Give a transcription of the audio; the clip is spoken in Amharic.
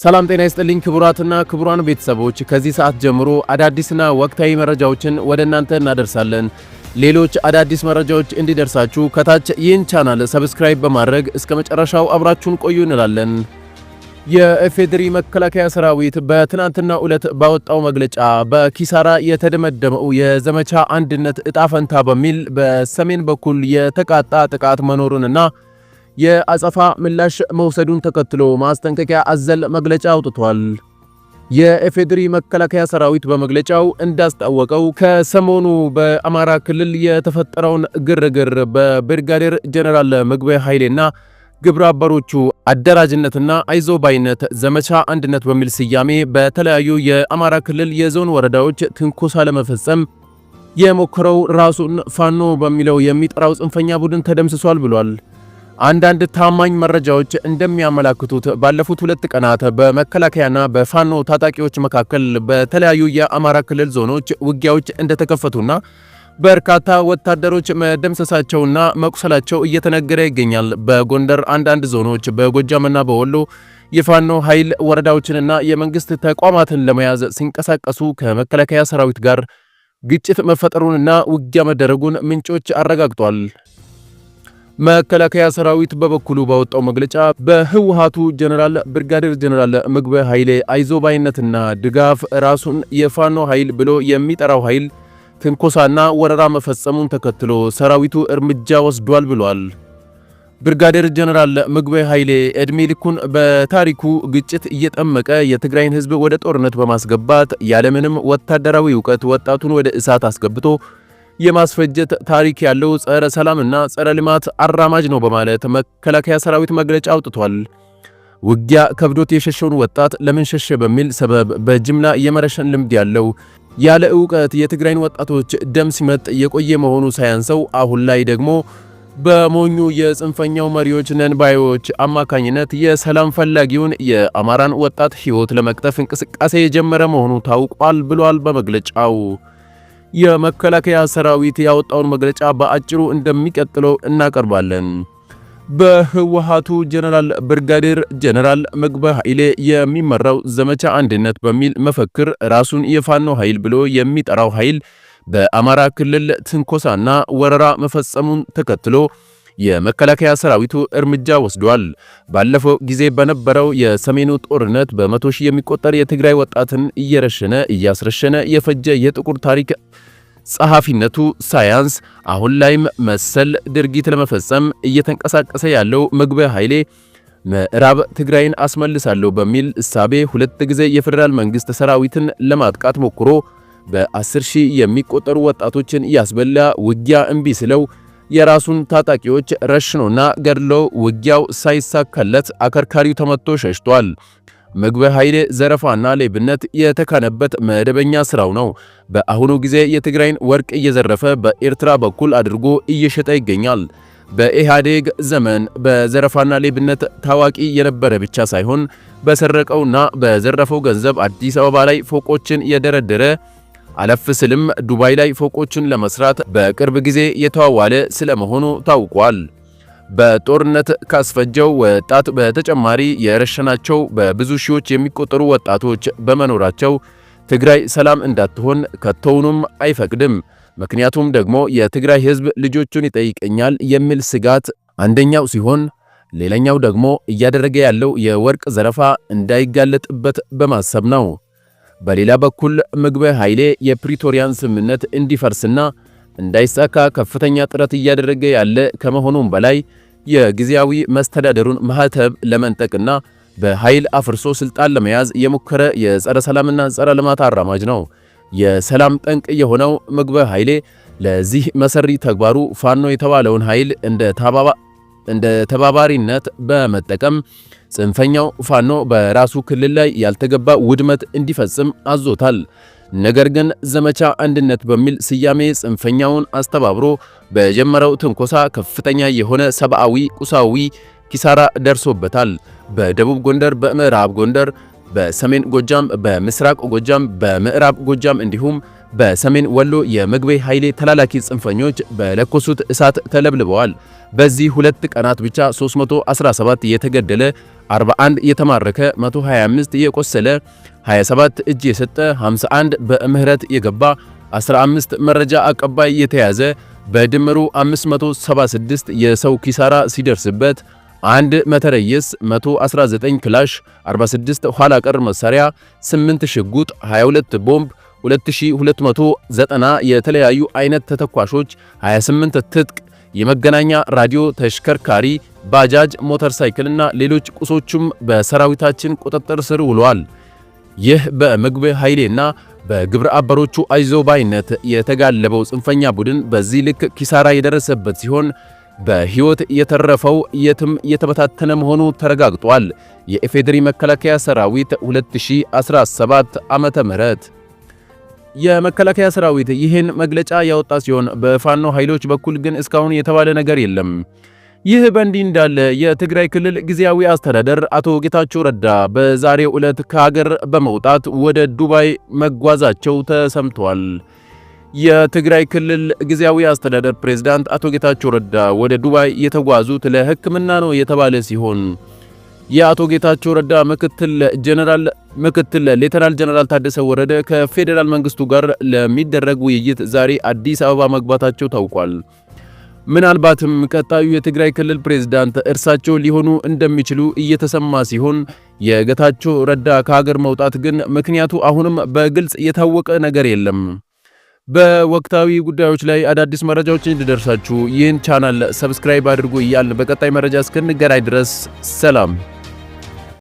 ሰላም ጤና ይስጥልኝ ክቡራትና ክቡራን ቤተሰቦች፣ ከዚህ ሰዓት ጀምሮ አዳዲስና ወቅታዊ መረጃዎችን ወደ እናንተ እናደርሳለን። ሌሎች አዳዲስ መረጃዎች እንዲደርሳችሁ ከታች ይህን ቻናል ሰብስክራይብ በማድረግ እስከ መጨረሻው አብራችሁን ቆዩ እንላለን። የኢፌዴሪ መከላከያ ሰራዊት በትናንትናው ዕለት ባወጣው መግለጫ በኪሳራ የተደመደመው የዘመቻ አንድነት ዕጣ ፈንታ በሚል በሰሜን በኩል የተቃጣ ጥቃት መኖሩንና የአጸፋ ምላሽ መውሰዱን ተከትሎ ማስጠንቀቂያ አዘል መግለጫ አውጥቷል። የኢፌዴሪ መከላከያ ሰራዊት በመግለጫው እንዳስታወቀው ከሰሞኑ በአማራ ክልል የተፈጠረውን ግርግር በብርጋዴር ጀነራል ምግበይ ኃይሌና ግብረ አበሮቹ አደራጅነትና አይዞባይነት ዘመቻ አንድነት በሚል ስያሜ በተለያዩ የአማራ ክልል የዞን ወረዳዎች ትንኮሳ ለመፈጸም የሞከረው ራሱን ፋኖ በሚለው የሚጠራው ጽንፈኛ ቡድን ተደምስሷል ብሏል። አንዳንድ ታማኝ መረጃዎች እንደሚያመላክቱት ባለፉት 2 ቀናት በመከላከያና በፋኖ ታጣቂዎች መካከል በተለያዩ የአማራ ክልል ዞኖች ውጊያዎች እንደተከፈቱና በርካታ ወታደሮች መደምሰሳቸውና መቁሰላቸው እየተነገረ ይገኛል። በጎንደር አንዳንድ ዞኖች፣ በጎጃምና በወሎ የፋኖ ኃይል ወረዳዎችንና የመንግስት ተቋማትን ለመያዝ ሲንቀሳቀሱ ከመከላከያ ሰራዊት ጋር ግጭት መፈጠሩንና ውጊያ መደረጉን ምንጮች አረጋግጧል። መከላከያ ሰራዊት በበኩሉ ባወጣው መግለጫ በህወሓቱ ጀነራል ብርጋዴር ጀነራል ምግበይ ኃይሌ አይዞባይነትና ድጋፍ ራሱን የፋኖ ኃይል ብሎ የሚጠራው ኃይል ትንኮሳና ወረራ መፈጸሙን ተከትሎ ሰራዊቱ እርምጃ ወስዷል ብሏል። ብርጋዴር ጀነራል ምግበይ ኃይሌ እድሜ ልኩን በታሪኩ ግጭት እየጠመቀ የትግራይን ህዝብ ወደ ጦርነት በማስገባት ያለምንም ወታደራዊ ዕውቀት ወጣቱን ወደ እሳት አስገብቶ የማስፈጀት ታሪክ ያለው ጸረ ሰላምና ጸረ ልማት አራማጅ ነው በማለት መከላከያ ሰራዊት መግለጫ አውጥቷል። ውጊያ ከብዶት የሸሸውን ወጣት ለምን ሸሸ በሚል ሰበብ በጅምላ የመረሸን ልምድ ያለው ያለ ዕውቀት የትግራይን ወጣቶች ደም ሲመጥ የቆየ መሆኑ ሳያንሰው አሁን ላይ ደግሞ በሞኙ የጽንፈኛው መሪዎች ነንባዮች አማካኝነት የሰላም ፈላጊውን የአማራን ወጣት ህይወት ለመቅጠፍ እንቅስቃሴ የጀመረ መሆኑ ታውቋል ብሏል በመግለጫው። የመከላከያ ሰራዊት ያወጣውን መግለጫ በአጭሩ እንደሚቀጥለው እናቀርባለን። በህወሓቱ ጀነራል ብርጋዴር ጀነራል ምግበይ ኃይሌ የሚመራው ዘመቻ አንድነት በሚል መፈክር ራሱን የፋኖ ኃይል ብሎ የሚጠራው ኃይል በአማራ ክልል ትንኮሳና ወረራ መፈጸሙን ተከትሎ የመከላከያ ሰራዊቱ እርምጃ ወስዷል። ባለፈው ጊዜ በነበረው የሰሜኑ ጦርነት በመቶ ሺህ የሚቆጠር የትግራይ ወጣትን እያስረሸነ የፈጀ የጥቁር ታሪክ ጸሐፊነቱ ሳያንስ አሁን ላይም መሰል ድርጊት ለመፈጸም እየተንቀሳቀሰ ያለው ምግበይ ኃይሌ ምዕራብ ትግራይን አስመልሳለሁ በሚል እሳቤ 2 ጊዜ የፌደራል መንግስት ሰራዊትን ለማጥቃት ሞክሮ በ10 ሺህ የሚቆጠሩ ወጣቶችን ያስበላ ውጊያ እምቢ ስለው የራሱን ታጣቂዎች ረሽኖና ገድሎ ውጊያው ሳይሳካለት አከርካሪው ተመቶ ሸሽቷል። ምግበይ ኃይሌ ዘረፋና ሌብነት የተካነበት መደበኛ ስራው ነው። በአሁኑ ጊዜ የትግራይን ወርቅ እየዘረፈ በኤርትራ በኩል አድርጎ እየሸጠ ይገኛል። በኢህአዴግ ዘመን በዘረፋና ሌብነት ታዋቂ የነበረ ብቻ ሳይሆን በሰረቀውና በዘረፈው ገንዘብ አዲስ አበባ ላይ ፎቆችን የደረደረ አለፍ ስልም ዱባይ ላይ ፎቆችን ለመስራት በቅርብ ጊዜ የተዋዋለ ስለመሆኑ ታውቋል። በጦርነት ካስፈጀው ወጣት በተጨማሪ የረሸናቸው በብዙ ሺዎች የሚቆጠሩ ወጣቶች በመኖራቸው ትግራይ ሰላም እንዳትሆን ከቶውንም አይፈቅድም። ምክንያቱም ደግሞ የትግራይ ህዝብ ልጆቹን ይጠይቀኛል የሚል ስጋት አንደኛው ሲሆን፣ ሌላኛው ደግሞ እያደረገ ያለው የወርቅ ዘረፋ እንዳይጋለጥበት በማሰብ ነው። በሌላ በኩል ምግበይ ኃይሌ የፕሪቶሪያን ስምምነት እንዲፈርስና እንዳይሳካ ከፍተኛ ጥረት እያደረገ ያለ ከመሆኑም በላይ የጊዜያዊ መስተዳደሩን ማህተብ ለመንጠቅና በኃይል አፍርሶ ስልጣን ለመያዝ የሞከረ የጸረ ሰላምና ጸረ ልማት አራማጅ ነው። የሰላም ጠንቅ የሆነው ምግበይ ኃይሌ ለዚህ መሰሪ ተግባሩ ፋኖ የተባለውን ኃይል እንደ ተባባሪነት በመጠቀም ጽንፈኛው ፋኖ በራሱ ክልል ላይ ያልተገባ ውድመት እንዲፈጽም አዞታል። ነገር ግን ዘመቻ አንድነት በሚል ስያሜ ጽንፈኛውን አስተባብሮ በጀመረው ትንኮሳ ከፍተኛ የሆነ ሰብአዊ፣ ቁሳዊ ኪሳራ ደርሶበታል። በደቡብ ጎንደር፣ በምዕራብ ጎንደር፣ በሰሜን ጎጃም፣ በምስራቅ ጎጃም፣ በምዕራብ ጎጃም እንዲሁም በሰሜን ወሎ የምግቤ ኃይሌ ተላላኪ ጽንፈኞች በለኮሱት እሳት ተለብልበዋል። በዚህ 2 ቀናት ብቻ 317 የተገደለ፣ 41 የተማረከ፣ 125 የቆሰለ፣ 27 እጅ የሰጠ፣ 51 በምህረት የገባ፣ 15 መረጃ አቀባይ የተያዘ፣ በድምሩ 576 የሰው ኪሳራ ሲደርስበት 1 መተረየስ፣ 119 ክላሽ፣ 46 ኋላ ቀር መሳሪያ፣ 8 ሽጉጥ፣ 22 ቦምብ፣ 2290 የተለያዩ አይነት ተተኳሾች፣ 28 ትጥቅ፣ የመገናኛ ራዲዮ፣ ተሽከርካሪ፣ ባጃጅ፣ ሞተር ሳይክልና ሌሎች ቁሶችም በሰራዊታችን ቁጥጥር ስር ውለዋል። ይህ በምግቤ ኃይሌና በግብረ አበሮቹ አይዞባይነት የተጋለበው ጽንፈኛ ቡድን በዚህ ልክ ኪሳራ የደረሰበት ሲሆን በሕይወት የተረፈው የትም የተበታተነ መሆኑ ተረጋግጧል። የኢፌዴሪ መከላከያ ሰራዊት 2017 ዓመተ ምህረት የመከላከያ ሰራዊት ይህን መግለጫ ያወጣ ሲሆን በፋኖ ኃይሎች በኩል ግን እስካሁን የተባለ ነገር የለም። ይህ በእንዲህ እንዳለ የትግራይ ክልል ጊዜያዊ አስተዳደር አቶ ጌታቸው ረዳ በዛሬው ዕለት ከሀገር በመውጣት ወደ ዱባይ መጓዛቸው ተሰምቷል። የትግራይ ክልል ጊዜያዊ አስተዳደር ፕሬዝዳንት አቶ ጌታቸው ረዳ ወደ ዱባይ የተጓዙት ለሕክምና ነው የተባለ ሲሆን የአቶ ጌታቸው ረዳ ምክትል ሌተናል ጀነራል ታደሰ ወረደ ከፌዴራል መንግስቱ ጋር ለሚደረግ ውይይት ዛሬ አዲስ አበባ መግባታቸው ታውቋል። ምናልባትም ቀጣዩ የትግራይ ክልል ፕሬዝዳንት እርሳቸው ሊሆኑ እንደሚችሉ እየተሰማ ሲሆን የጌታቸው ረዳ ከሀገር መውጣት ግን ምክንያቱ አሁንም በግልጽ የታወቀ ነገር የለም። በወቅታዊ ጉዳዮች ላይ አዳዲስ መረጃዎችን እንዲደርሳችሁ ይህን ቻናል ሰብስክራይብ አድርጉ እያልን በቀጣይ መረጃ እስክንገናኝ ድረስ ሰላም።